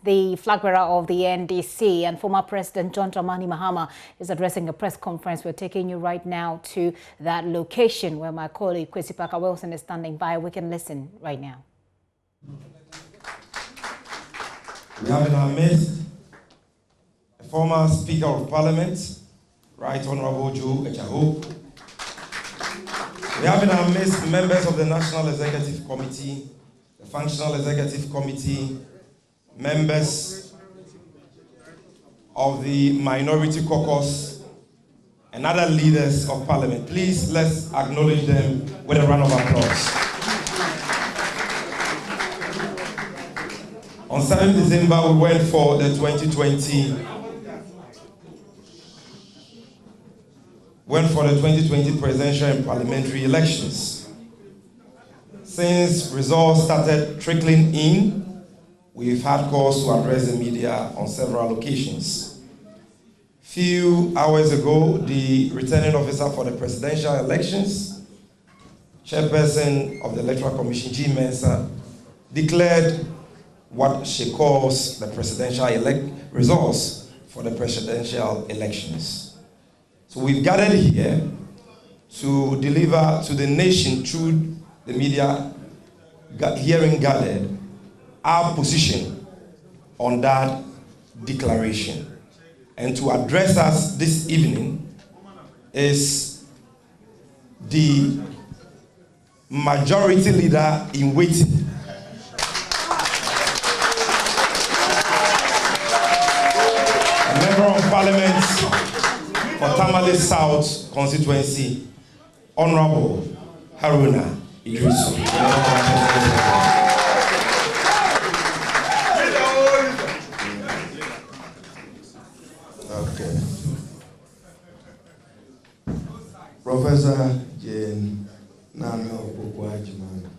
the flag bearer of the NDC, and former President John Dramani Mahama is addressing a press conference. We're taking you right now to that location where my colleague Kwesi Parker Wilson is standing by. We can listen right now. We have in our midst a former Speaker of Parliament, Right Honorable Joe Echaho. We have in our midst members of the National Executive Committee, the Functional Executive Committee, members of the Minority Caucus, and other leaders of Parliament. Please, let's acknowledge them with a round of applause. On 7th December, we went for the 2020 presidential and parliamentary elections. Since results started trickling in, we've had calls to address the media on several occasions. Few hours ago, the returning officer for the presidential elections, chairperson of the Electoral Commission, G. Mensah, declared what she calls the presidential results for the presidential elections. So we've gathered here to deliver to the nation through the media hearing gathered our position on that declaration. And to address us this evening is the majority leader in waiting, a member of Parliament for Tamale South constituency, Honorable Haruna Iddrisu. Okay. Professor Jane Nano Pukwajiman,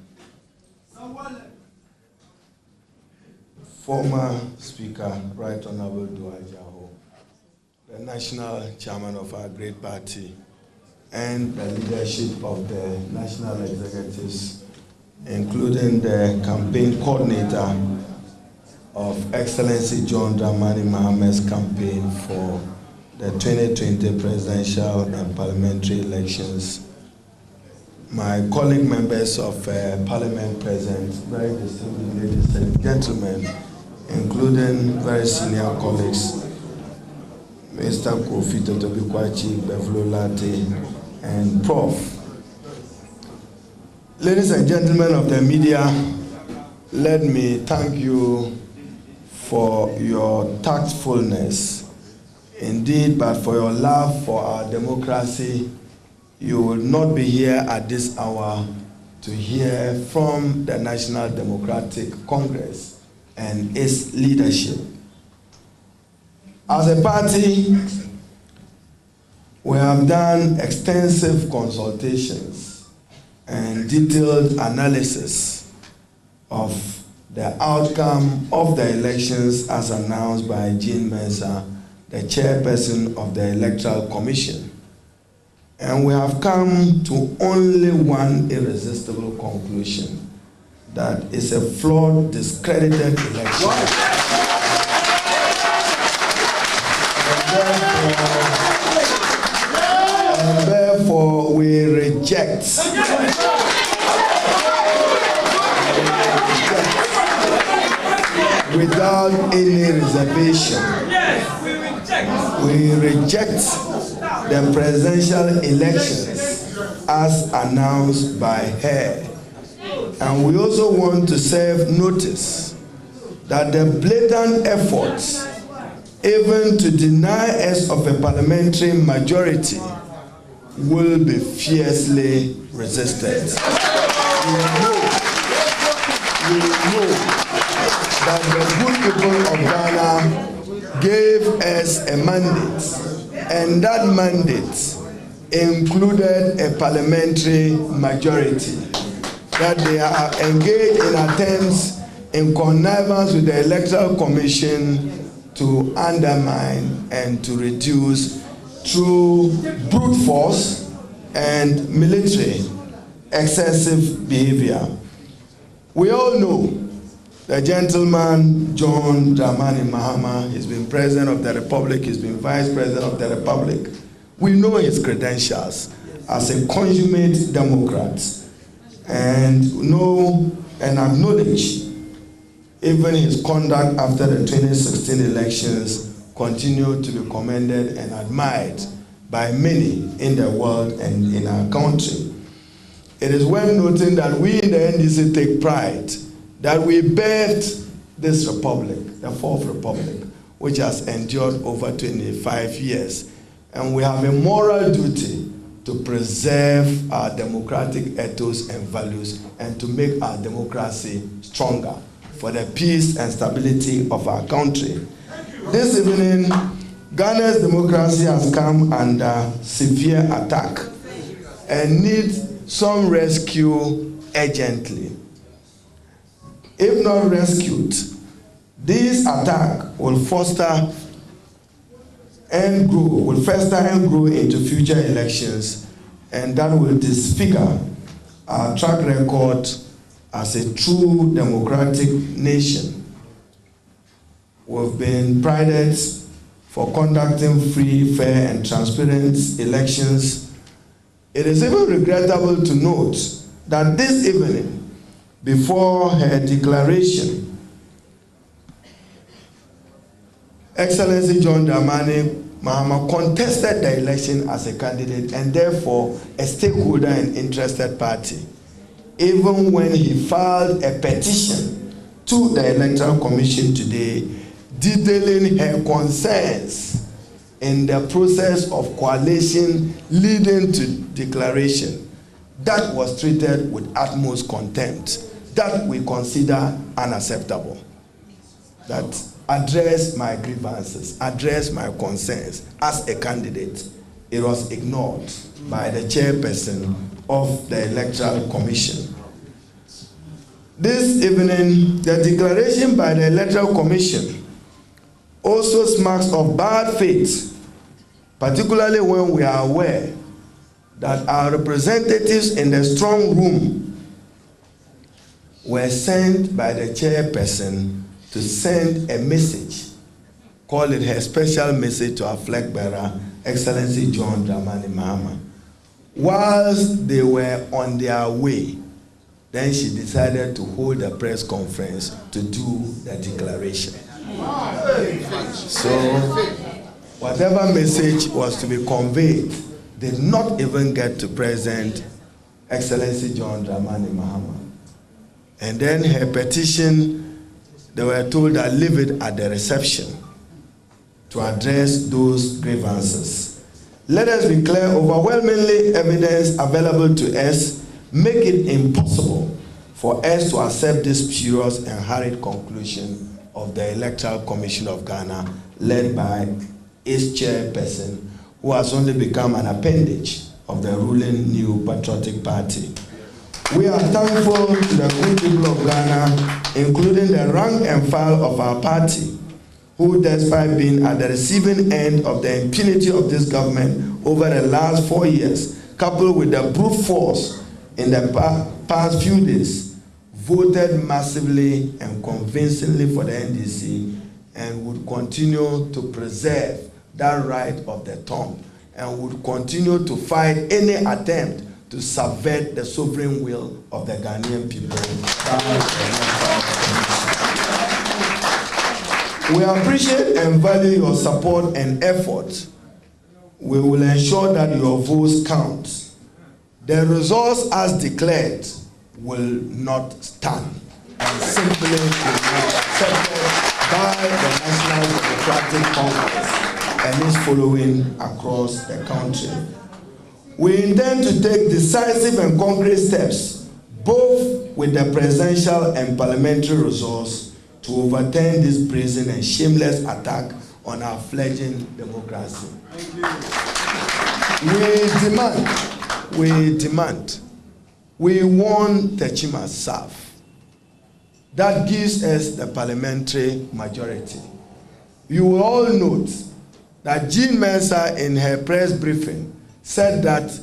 former Speaker Right Honorable Duajaho, the National Chairman of our great party, and the leadership of the National Executives, including the campaign coordinator of Excellency John Dramani Mahama's campaign for the 2020 presidential and parliamentary elections. My colleague members of Parliament present, very distinguished ladies and gentlemen, including very senior colleagues, Mr. Kofi Totobikwachi, Bevlo Latte, and Prof. Ladies and gentlemen of the media, let me thank you for your tactfulness, indeed, but for your love for our democracy. You will not be here at this hour to hear from the National Democratic Congress and its leadership. As a party, we have done extensive consultations and detailed analysis of the outcome of the elections as announced by Jean Mensah, the chairperson of the Electoral Commission. And we have come to only one irresistible conclusion, that it's a flawed, discredited election. And therefore we reject without any reservation. We reject the presidential elections as announced by her. And we also want to serve notice that the blatant efforts even to deny us of a parliamentary majority will be fiercely resisted. We know that the good people of Ghana gave us a mandate, and that mandate included a parliamentary majority, that they are engaged in attempts in connivance with the Electoral Commission to undermine and to reduce through brute force and military excessive behavior. We all know The gentleman, John Dramani Mahama, he's been President of the Republic, he's been Vice President of the Republic. We know his credentials as a consummate Democrat and know and acknowledge even his conduct after the 2016 elections continued to be commended and admired by many in the world and in our country. It is worth noting that we in the NDC take pride that we birthed this republic, the Fourth Republic, which has endured over 25 years. And we have a moral duty to preserve our democratic ethos and values and to make our democracy stronger for the peace and stability of our country. This evening, Ghana's democracy has come under severe attack and needs some rescue urgently. If not rescued, this attack will fester and grow into future elections, and that will disfigure our track record as a true democratic nation. We've been prided for conducting free, fair, and transparent elections. It is even regrettable to note that this evening, before her declaration, Excellency John Dramani Mahama contested the election as a candidate and therefore a stakeholder and interested party, even when he filed a petition to the Electoral Commission today detailing her concerns in the process of coalition leading to declaration. That was treated with utmost contempt. That we consider unacceptable. That address my grievances, address my concerns as a candidate. It was ignored by the chairperson of the Electoral Commission. This evening, the declaration by the Electoral Commission also smacks of bad faith, particularly when we are aware that our representatives in the strong room were sent by the chairperson to send a message, call it her special message to our flag bearer, Excellency John Dramani Mahama. Whilst they were on their way, then she decided to hold a press conference to do the declaration. So, whatever message was to be conveyed did not even get to President Excellency John Dramani Mahama. And then her petition, they were told that leave it at the reception to address those grievances. Let us be clear, overwhelmingly evidence available to us make it impossible for us to accept this spurious and hurried conclusion of the Electoral Commission of Ghana, led by its chairperson, who has only become an appendage of the ruling New Patriotic Party. We are thankful to the good people of Ghana, including the rank and file of our party, who, despite being at the receiving end of the impunity of this government over the last 4 years, coupled with the brute force in the past few days, voted massively and convincingly for the NDC and would continue to preserve that right of the tongue and would continue to fight any attempt to subvert the sovereign will of the Ghanaian people. We appreciate and value your support and effort. We will ensure that your votes count. The results as declared will not stand and simply will not be accepted by the National Democratic Congress and its following across the country. We intend to take decisive and concrete steps, both with the presidential and parliamentary resource, to overturn this brazen and shameless attack on our fledgling democracy. We want Techima serve. That gives us the parliamentary majority. You will all note that Jean Mensah in her press briefing said that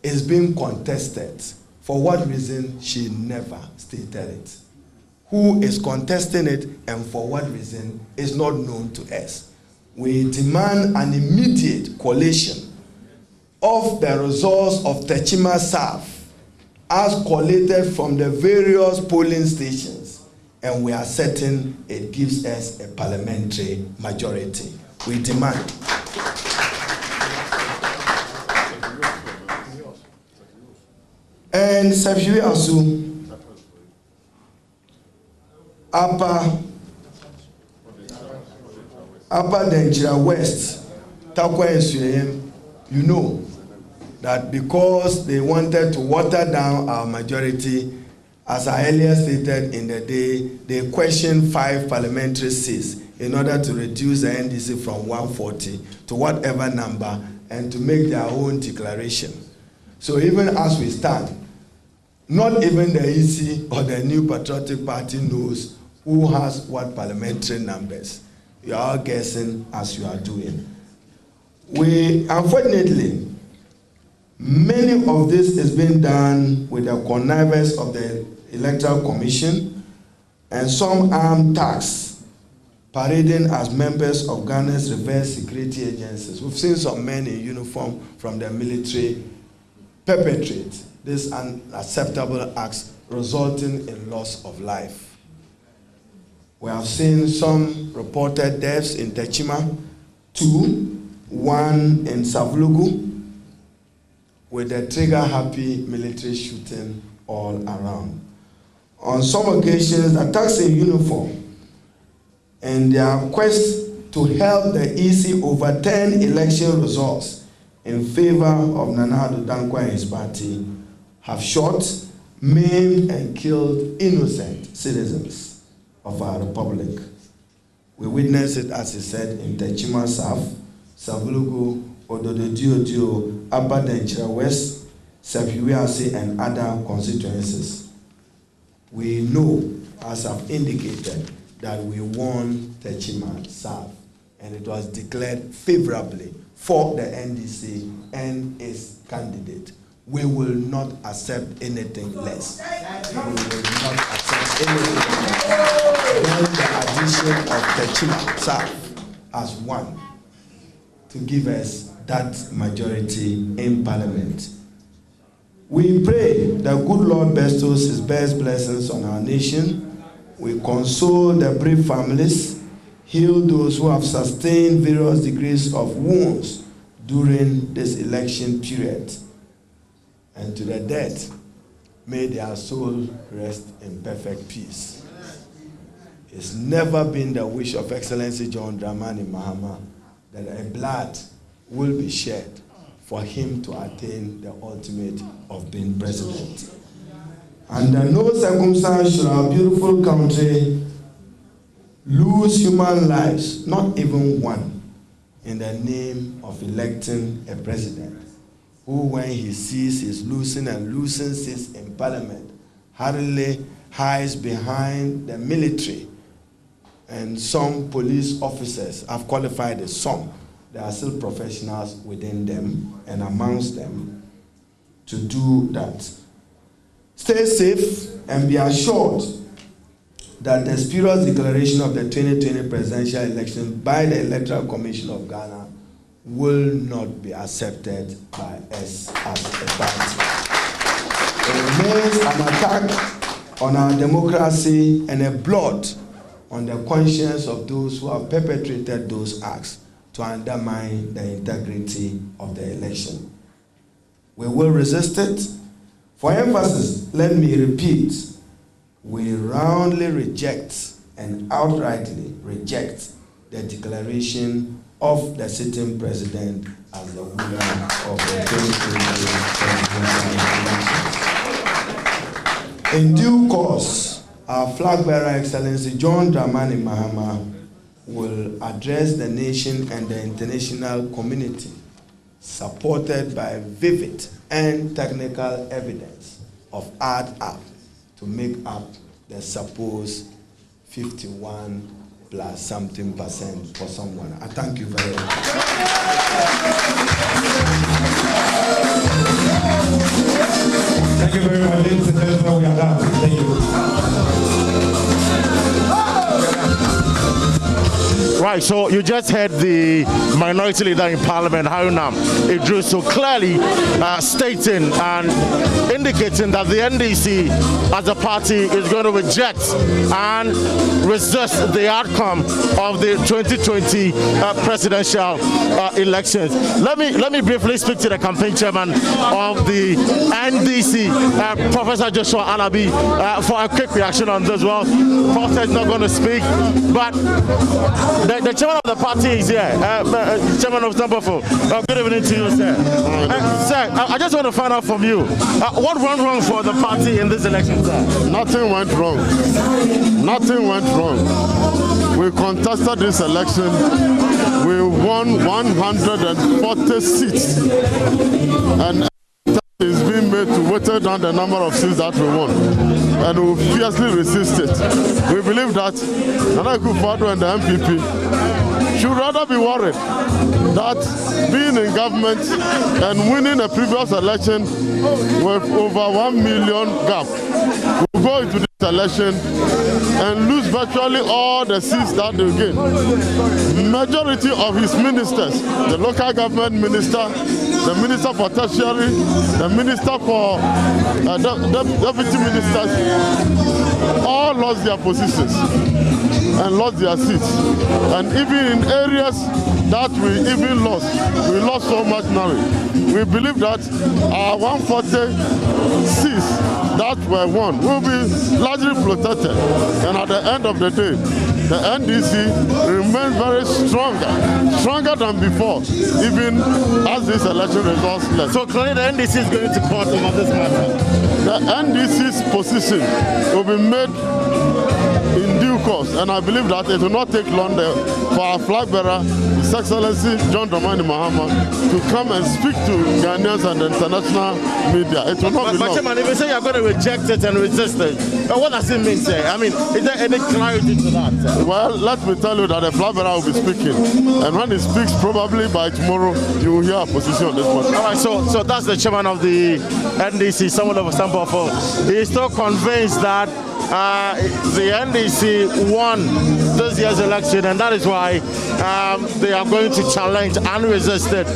it's being contested. For what reason, she never stated it. who is contesting it and for what reason is not known to us. We demand an immediate collation of the results of Techima South as collated from the various polling stations, and we are certain it gives us a parliamentary majority. We demand. And Sabshiri Asu, Upper Denchira West, Takwa and Suyem, you know that because they wanted to water down our majority, as I earlier stated in the day, they questioned 5 parliamentary seats in order to reduce the NDC from 140 to whatever number and to make their own declaration. So even as we stand, not even the EC or the New Patriotic Party knows who has what parliamentary numbers. You are all guessing as you are doing. Unfortunately, many of this is being done with the connivance of the Electoral Commission and some armed thugs parading as members of Ghana's reverse security agencies. We've seen some men in uniform from the military perpetrate these unacceptable acts resulting in loss of life. We have seen some reported deaths in Techima, 2, 1 in Savlugu, with a trigger-happy military shooting all around. On some occasions, attacks in uniform and their quest to help the EC overturn election results in favor of Nana Addo Dankwa and his party have shot, maimed, and killed innocent citizens of our republic. We witnessed it, as he said, in Techima South, Savlugu, Ododo-Diodio, Upper Denchira West, Sepiwiase, and other constituencies. We know, as I've indicated, that we won Techima South, and it was declared favorably for the NDC and its candidate. We will not accept anything less. We will not accept anything less than the addition of Techima South as one to give us that majority in Parliament. We pray that good Lord bestows his best blessings on our nation. We console the bereaved families, heal those who have sustained various degrees of wounds during this election period. And to the dead, may their soul rest in perfect peace. It's never been the wish of Excellency John Dramani Mahama that a blood will be shed for him to attain the ultimate of being president. Under no circumstance should our beautiful country lose human lives, not even one, in the name of electing a president who, when he sees his losing and losing seats in Parliament, hurriedly hides behind the military and some police officers. I've qualified as some. There are still professionals within them and amongst them to do that. Stay safe and be assured that the spurious declaration of the 2020 presidential election by the Electoral Commission of Ghana will not be accepted by us as a party. It remains an attack on our democracy and a blot on the conscience of those who have perpetrated those acts to undermine the integrity of the election. We will resist it. For emphasis, let me repeat, we roundly reject and outrightly reject the declaration of the sitting president as the winner of the 2020 elections. In due course, our flag bearer, Excellency John Dramani Mahama, will address the nation and the international community, supported by vivid and technical evidence of add up to make up the supposed 51 plus something % for someone. I thank you very much. Thank you very much, ladies and gentlemen. We are done. Thank you. right, so you just heard the minority leader in Parliament, Haruna Iddrisu, clearly stating and indicating that the NDC as a party is going to reject and resist the outcome of the 2020 presidential elections. Let me briefly speak to the campaign chairman of the NDC, Professor Joshua Alabi, for a quick reaction on this. Well, Professor is not going to speak, but the chairman of the party is here, chairman of Number 4. Good evening to you, sir. Sir, I just want to find out from you, what went wrong for the party in this election, sir? Nothing went wrong. Nothing went wrong. We contested this election. We won 140 seats. And is being made to water down the number of seats that we won, and we fiercely resist it. We believe that Nana Akufo-Addo and the MPP should rather be worried that being in government and winning a previous election with over 1 million gap, we go into this election and lose virtually all the seats that they gain. Majority of his ministers, the local government minister, the minister for tertiary, the minister for deputy ministers, all lost their positions and lost their seats. And even in areas that we even lost, we lost so much narrow. We believe that our 140 seats that were won will be largely protected. And at the end of the day, the NDC remains very stronger than before, even as this election results left. So clearly the NDC is going to court over this matter. The NDC's position will be made in due course, and I believe that it will not take long for our flag bearer, His Excellency John Dramani Mahama, to come and speak to Ghanaians and the international media. It will not be long. Chairman, if you say you're going to reject it and resist it, what does it mean, sir? I mean, is there any clarity to that, sir? Well, let me tell you that the flag bearer will be speaking, and when he speaks, probably by tomorrow, you will hear a position on this one. All right, so that's the chairman of the NDC, someone of a sample for. He is still convinced that the NDC won this year's election, and that is why they are going to challenge and resist it.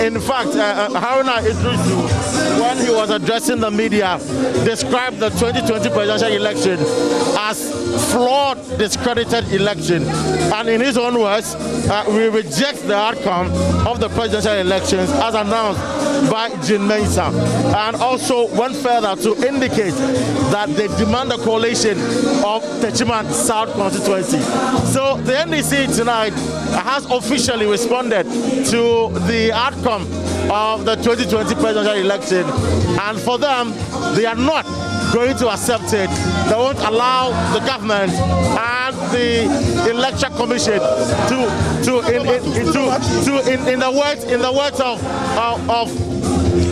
In fact, Haruna Iddrisu, when he was addressing the media, described the 2020 presidential election as flawed, discredited election. And in his own words, we reject the outcome of the presidential elections as announced by Jin Mensah, and also went further to indicate that they demand a coalition of Techiman South constituency. So the NDC tonight has officially responded to the outcome of the 2020 presidential election, and for them, they are not going to accept it. They won't allow the government and the Election Commission in the words of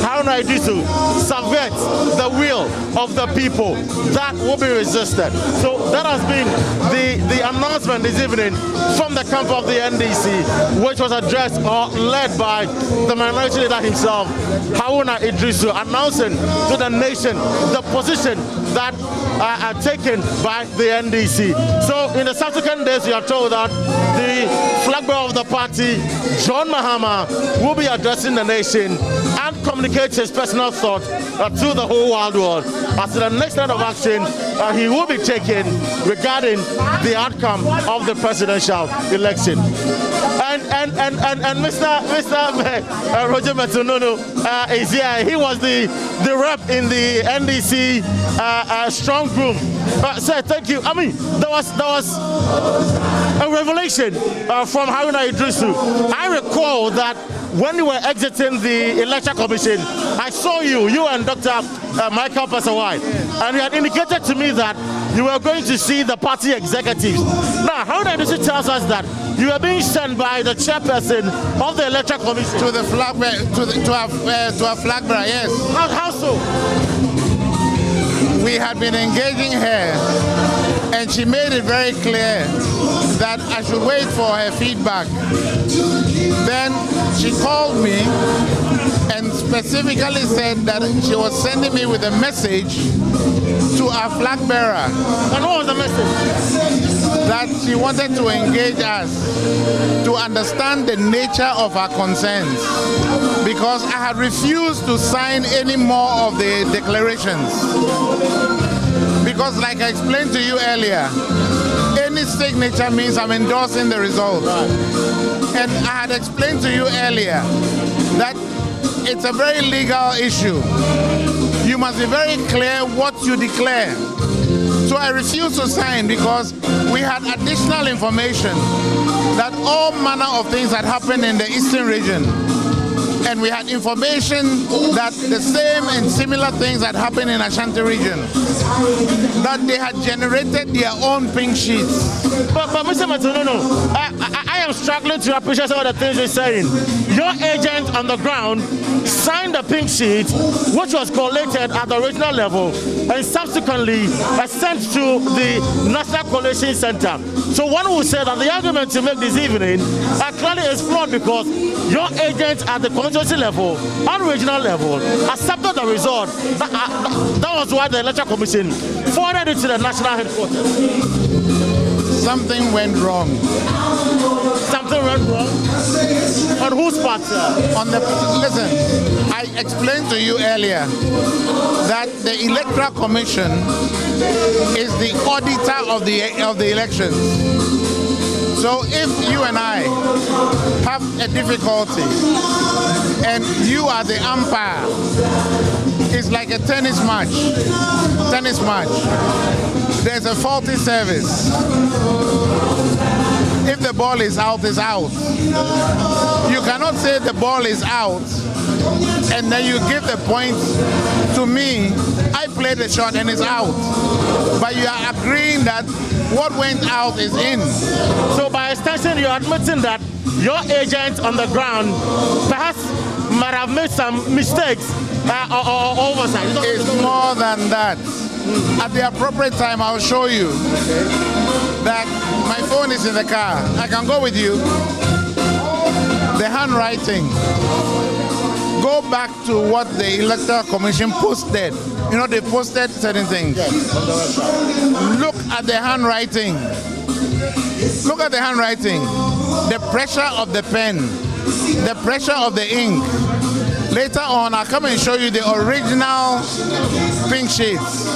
Haruna Iddrisu, subvert the will of the people. That will be resisted. So that has been the announcement this evening from the camp of the NDC, which was addressed or led by the minority leader himself, Haruna Iddrisu, announcing to the nation the position that are taken by the NDC. So in the subsequent days, we are told that the flag bearer of the party, John Mahama, will be addressing the nation and communicate his personal thought to the whole world. As to the next line of action he will be taking regarding the outcome of the presidential election. And Mr. Roger Metunono is here. He was the rep in the NDC strong room. Sir, thank you. I mean, there was a revelation from Haruna Iddrisu. I recall that when you were exiting the Election Commission, I saw you and Dr. Michael Pasawai, and you had indicated to me that you were going to see the party executives. Now, Haruna Iddrisu tells us that you are being sent by the chairperson of the Election Commission to the flag to a flag bearer. Yes. How so? We had been engaging her, and she made it very clear that I should wait for her feedback. Then she called me and specifically said that she was sending me with a message to our flag bearer. And what was the message? That she wanted to engage us to understand the nature of our concerns, because I had refused to sign any more of the declarations. Because like I explained to you earlier, any signature means I'm endorsing the result. And I had explained to you earlier that it's a very legal issue. You must be very clear what you declare. So I refused to sign because we had additional information that all manner of things had happened in the eastern region. And we had information that the same and similar things had happened in Ashanti region. That they had generated their own pink sheets. But Mr. Matonono, I am struggling to appreciate some of the things you're saying. Your agent on the ground signed the pink sheet, which was collated at the regional level and subsequently sent to the National Coalition Center. So one would say that the argument you make this evening clearly is flawed, because your agent at the constituency level and regional level accepted the result. That was why the Electoral Commission forwarded it to the national headquarters. Something went wrong. Something went wrong? On whose part, sir? On the, listen, I explained to you earlier that the Electoral Commission is the auditor of the elections. So if you and I have a difficulty and you are the umpire, it's like a tennis match. There's a faulty service. If the ball is out, it's out. You cannot say the ball is out and then you give the point to me. I played the shot and it's out. But you are agreeing that what went out is in. So by extension, you're admitting that your agent on the ground perhaps might have made some mistakes or oversight. It's more than that. At the appropriate time, I'll show you that my phone is in the car. I can go with you. The handwriting. Go back to what the Electoral Commission posted. You know, they posted certain things. Yes, on the website. Look at the handwriting. Look at the handwriting. The pressure of the pen. The pressure of the ink. Later on, I'll come and show you the original pink sheets.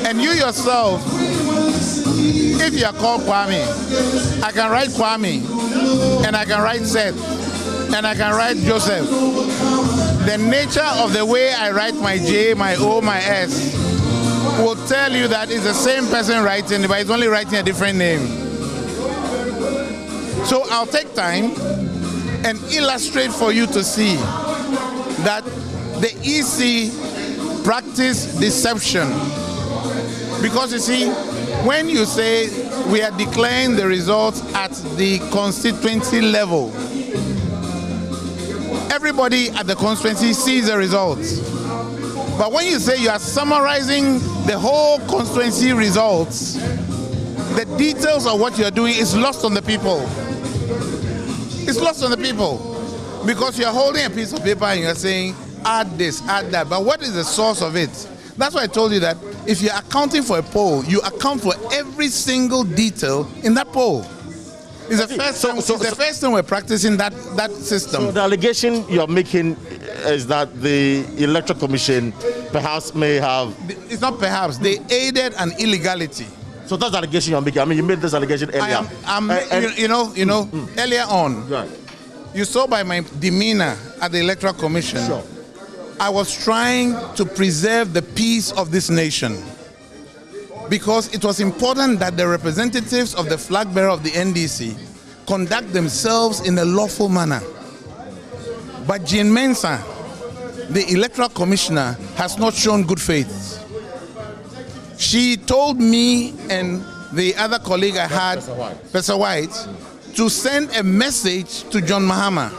And you yourself, if you are called Kwame, I can write Kwame, and I can write Seth, and I can write Joseph. The nature of the way I write my J, my O, my S will tell you that it's the same person writing, but it's only writing a different name. So I'll take time and illustrate for you to see that the EC practice deception. Because you see, when you say we are declaring the results at the constituency level, everybody at the constituency sees the results. But when you say you are summarizing the whole constituency results, the details of what you are doing is lost on the people. It's lost on the people. Because you are holding a piece of paper and you are saying, add this, add that. But what is the source of it? That's why I told you that if you're accounting for a poll, you account for every single detail in that poll. It's the first time we're practicing that system. So the allegation you're making is that the Electoral Commission perhaps may have... It's not perhaps. They aided an illegality. So that's the allegation you're making. I mean, you made this allegation earlier. Earlier on, right. You saw by my demeanor at the Electoral Commission, sure. I was trying to preserve the peace of this nation, because it was important that the representatives of the flag bearer of the NDC conduct themselves in a lawful manner. But Jean Mensah, the Electoral Commissioner, has not shown good faith. She told me and the other colleague I had, Professor White, to send a message to John Mahama.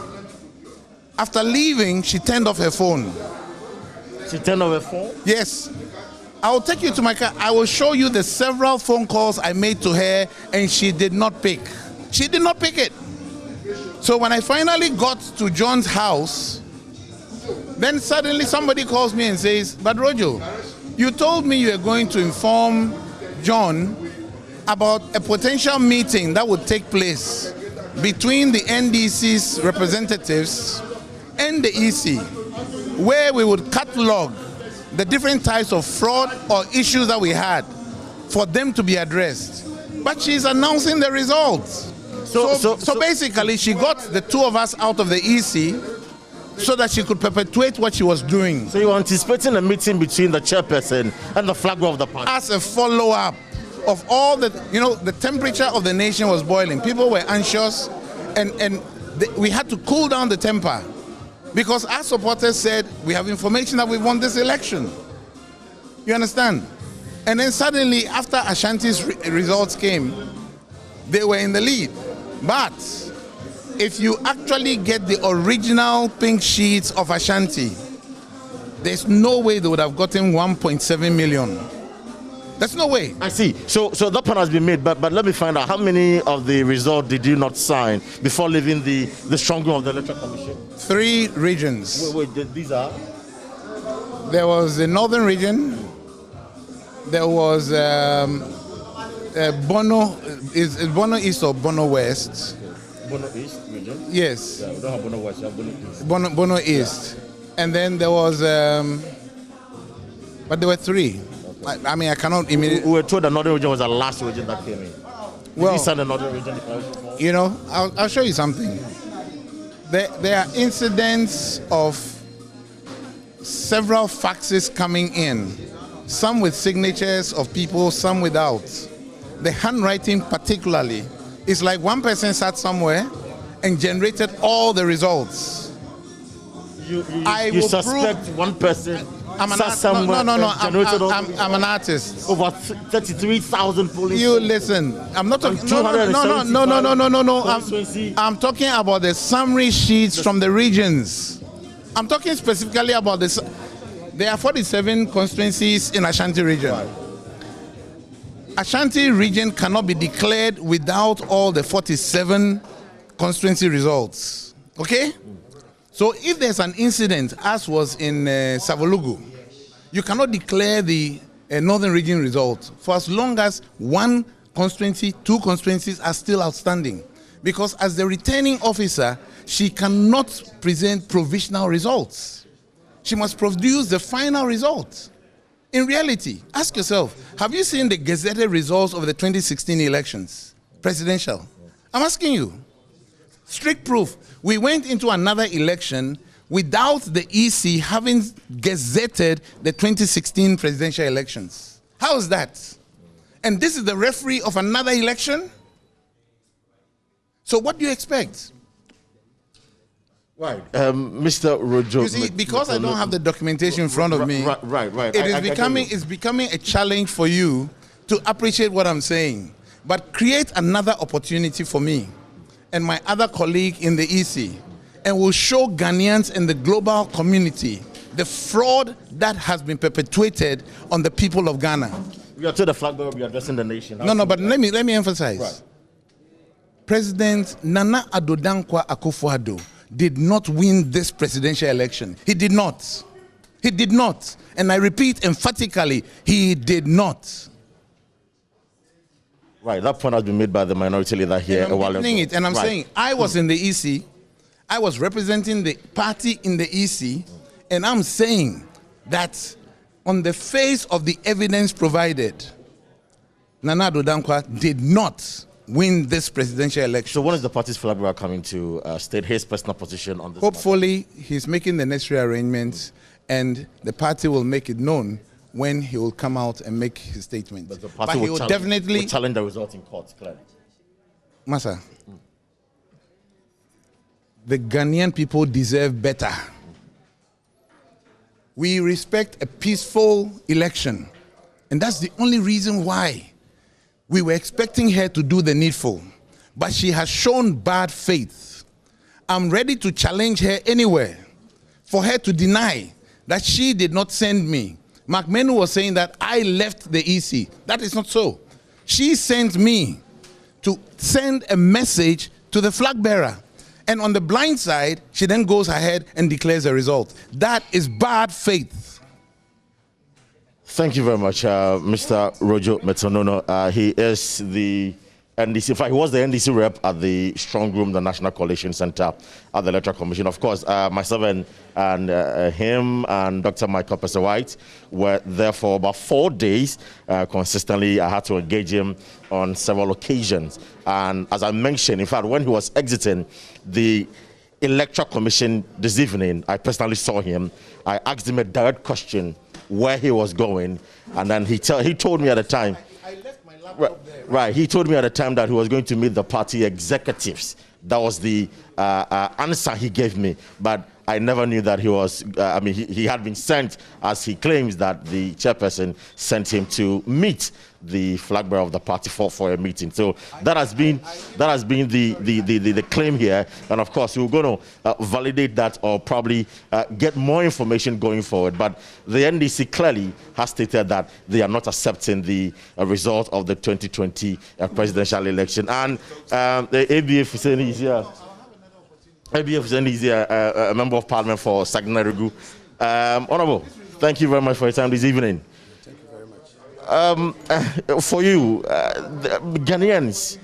After leaving, she turned off her phone. She turned off her phone? Yes. I will take you to my car. I will show you the several phone calls I made to her, and she did not pick. She did not pick it. So when I finally got to John's house, Then suddenly somebody calls me and says, but Rojo, you told me you were going to inform John about a potential meeting that would take place between the NDC's representatives and the EC, where we would catalog the different types of fraud or issues that we had for them to be addressed. But she's announcing the results. So basically, she got the two of us out of the EC so that she could perpetuate what she was doing. So you're anticipating a meeting between the chairperson and the flag bearer of the party? As a follow-up of all the, the temperature of the nation was boiling. People were anxious, and we had to cool down the temper because our supporters said, we have information that we won this election. You understand? And then suddenly, after Ashanti's results came, they were in the lead. But if you actually get the original pink sheets of Ashanti, there's no way they would have gotten 1.7 million. There's no way. I see. So that plan has been made, but let me find out, how many of the results did you not sign before leaving the strong room of the Electoral Commission? 3 regions. Wait, these are? There was the northern region. There was Bono. Is Bono East or Bono West? Bono East region? Yes. Yeah, we don't have Bono West, we have Bono East. Bono East. And then there was, but there were 3. Okay. I mean, I cannot immediately. We were told the northern region was the last region that came in. Well, did you sign the northern region? I'll show you something. There are incidents of several faxes coming in, some with signatures of people, some without. The handwriting particularly is like one person sat somewhere and generated all the results. You suspect one person sat somewhere I'm an artist. Over 33,000 police. You listen. I'm not talking. No. I'm talking about the summary sheets from the regions. I'm talking specifically about this. There are 47 constituencies in Ashanti region. Right. Ashanti region cannot be declared without all the 47 constituency results. Okay? So if there's an incident, as was in Savolugu, you cannot declare the northern region result for as long as 1 constituency, 2 constituencies are still outstanding. Because as the returning officer, she cannot present provisional results. She must produce the final result. In reality, ask yourself, have you seen the gazetted results of the 2016 elections? Presidential. I'm asking you. Strict proof. We went into another election without the EC having gazetted the 2016 presidential elections. How is that? And this is the referee of another election? So what do you expect? Right. Mr. Rojo. You see, because I don't have the documentation in front of me, right. It's becoming a challenge for you to appreciate what I'm saying. But create another opportunity for me and my other colleague in the EC, and we'll show Ghanaians and the global community the fraud that has been perpetuated on the people of Ghana. We are to the flag bearer, we are addressing the nation. No, but let me emphasize. Right. President Nana Addo Dankwa Akufo-Addo did not win this presidential election. He did not. He did not. And I repeat emphatically, he did not. Right, that point has been made by the minority leader here a while ago. I'm saying, I was in the EC, I was representing the party in the EC, and I'm saying that on the face of the evidence provided, Nana Addo Dankwa did not win this presidential election. So when is the party's flag bearer coming to state his personal position on this? Hopefully, he's making the necessary arrangements, and the party will make it known when he will come out and make his statement. But the party will definitely challenge the result in court, clearly. Massa, the Ghanaian people deserve better. We respect a peaceful election, and that's the only reason why we were expecting her to do the needful. But she has shown bad faith. I'm ready to challenge her anywhere for her to deny that she did not send me. Mark Menu was saying that I left the EC. That is not so. She sent me to send a message to the flag bearer. And on the blind side, she then goes ahead and declares the result. That is bad faith. Thank you very much, Mr. Rojo Metonono. He is the NDC. In fact, he was the NDC rep at the Strong Room, the National Coalition Center at the Electoral Commission. Of course, myself and him and Dr. Michael Pesser-White were there for about 4 days. Consistently, I had to engage him on several occasions. And as I mentioned, in fact, when he was exiting the Electoral Commission this evening, I personally saw him. I asked him a direct question where he was going, and then he told me at the time. I left my laptop there. Right, he told me at the time that he was going to meet the party executives. That was the answer he gave me. But I never knew that he was, he had been sent, as he claims that the chairperson sent him to meet the flag bearer of the party for a meeting. So that has been the claim here. And of course, we're going to validate that or probably get more information going forward. But the NDC clearly has stated that they are not accepting the result of the 2020 presidential election. And the ABF is saying he's here. ABF is here, a member of parliament for Sagna-Regu. Honorable, thank you very much for your time this evening. Thank you very much. For you, the Ghanaians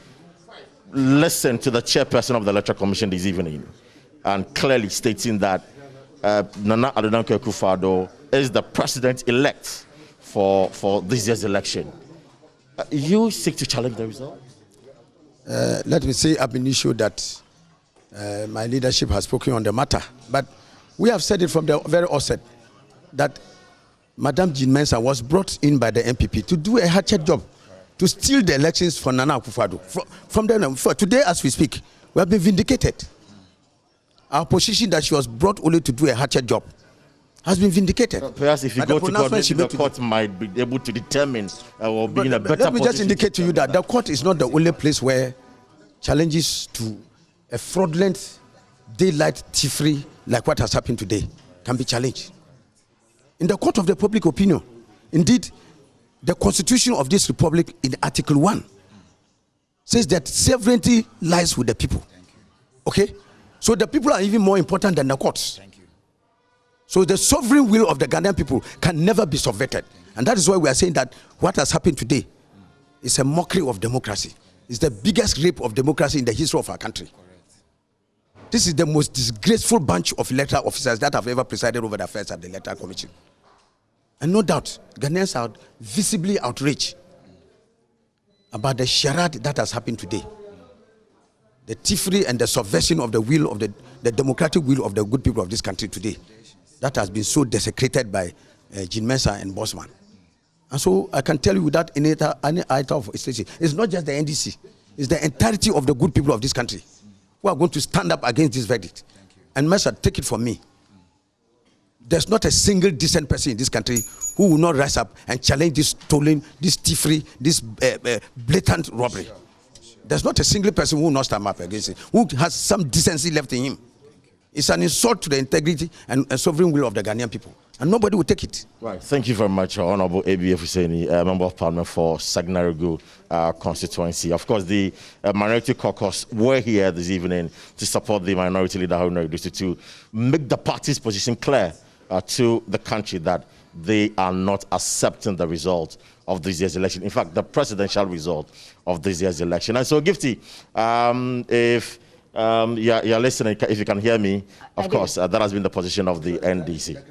listened to the chairperson of the Electoral Commission this evening and clearly stating that Nana Addo Dankwa Akufo-Addo is the president-elect for this year's election. You seek to challenge the result? Let me say ab initio that my leadership has spoken on the matter, but we have said it from the very outset that Madam Jean Mensah was brought in by the MPP to do a hatchet job, to steal the elections for Nana Akufo-Addo. From then, for today as we speak, we have been vindicated. Our position that she was brought only to do a hatchet job has been vindicated. Perhaps if you go to court, the court might be able to determine or be in a better position. Let me just indicate to you that the court is not the only place where challenges to a fraudulent daylight thievery like what has happened today can be challenged. In the court of the public opinion, indeed, the constitution of this republic in Article 1 says that sovereignty lies with the people. Okay? So the people are even more important than the courts. So the sovereign will of the Ghanaian people can never be subverted. And that is why we are saying that what has happened today is a mockery of democracy. It's the biggest rape of democracy in the history of our country. This is the most disgraceful bunch of electoral officers that have ever presided over the affairs at the Electoral Commission. And no doubt, Ghanaians are visibly outraged about the charade that has happened today. The thievery and the subversion of the will of the democratic will of the good people of this country today. That has been so desecrated by Jean Mensah and Bosman. And so I can tell you without any item of station, it's not just the NDC, it's the entirety of the good people of this country who are going to stand up against this verdict. And Mensah, take it from me. There's not a single decent person in this country who will not rise up and challenge this stolen, this thievery, this blatant robbery. There's not a single person who will not stand up against it, who has some decency left in him. It's an insult to the integrity and sovereign will of the Ghanaian people. And nobody will take it. Right. Thank you very much, Honorable ABF Hussaini, Member of Parliament for Sagna-Regu constituency. Of course, the minority caucus were here this evening to support the minority leader, Haruna Iddrisu, to make the party's position clear to the country that they are not accepting the result of this year's election. In fact, the presidential result of this year's election. And so, Gifty, if you're listening, if you can hear me, of course, that has been the position of the NDC.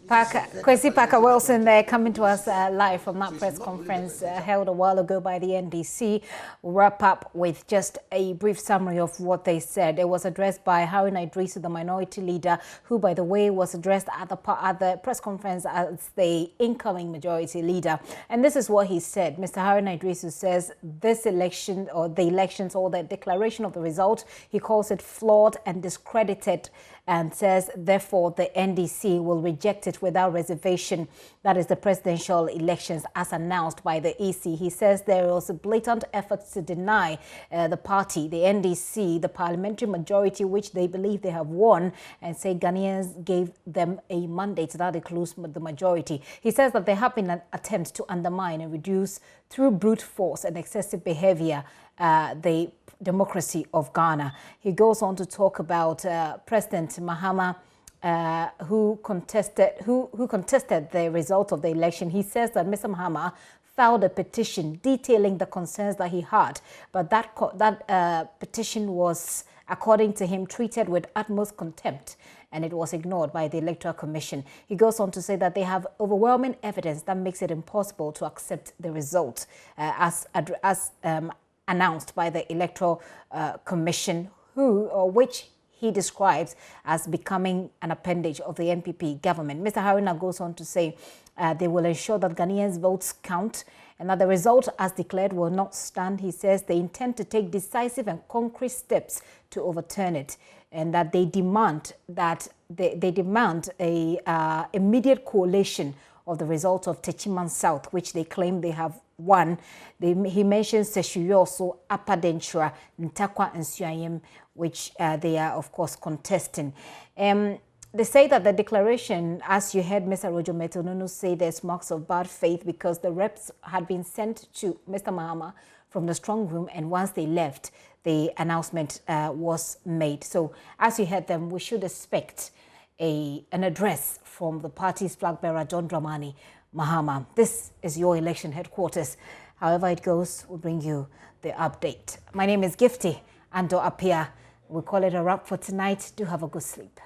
Kwesi Parker-Wilson there, coming to us live from that press conference held a while ago by the NDC. We'll wrap up with just a brief summary of what they said. It was addressed by Haruna Iddrisu, the minority leader, who, by the way, was addressed at the press conference as the incoming majority leader. And this is what he said. Mr. Haruna Iddrisu says this election, or the elections, or the declaration of the result, he calls it flawed and discredited, and says, therefore, the NDC will reject it without reservation. That is the presidential elections as announced by the EC. He says there was a blatant effort to deny the party, the NDC, the parliamentary majority, which they believe they have won, and say Ghanaians gave them a mandate that includes the majority. He says that there have been attempts to undermine and reduce through brute force and excessive behavior the democracy of Ghana. He goes on to talk about President Mahama, who contested the result of the election. He says that Mr. Mahama filed a petition detailing the concerns that he had, but that petition was, according to him, treated with utmost contempt, and it was ignored by the Electoral Commission. He goes on to say that they have overwhelming evidence that makes it impossible to accept the result as announced by the Electoral Commission, which he describes as becoming an appendage of the NPP government. Mr. Haruna goes on to say they will ensure that Ghanaians' votes count and that the result as declared will not stand. He says they intend to take decisive and concrete steps to overturn it, and that they demand a immediate collation of the result of Techiman South, which they claim they have won. He mentions Seshuyoso, Apadentra, Ntakwa, and Suayem, which they are, of course, contesting. They say that the declaration, as you heard Mr. Rojo Metonunu say, there's marks of bad faith because the reps had been sent to Mr. Mahama from the strong room, and once they left, the announcement was made. So, as you heard them, we should expect an address from the party's flag bearer, John Dramani Mahama. This is your election headquarters. However it goes, we'll bring you the update. My name is Gifty Ando Apia. We call it a wrap for tonight. Do have a good sleep.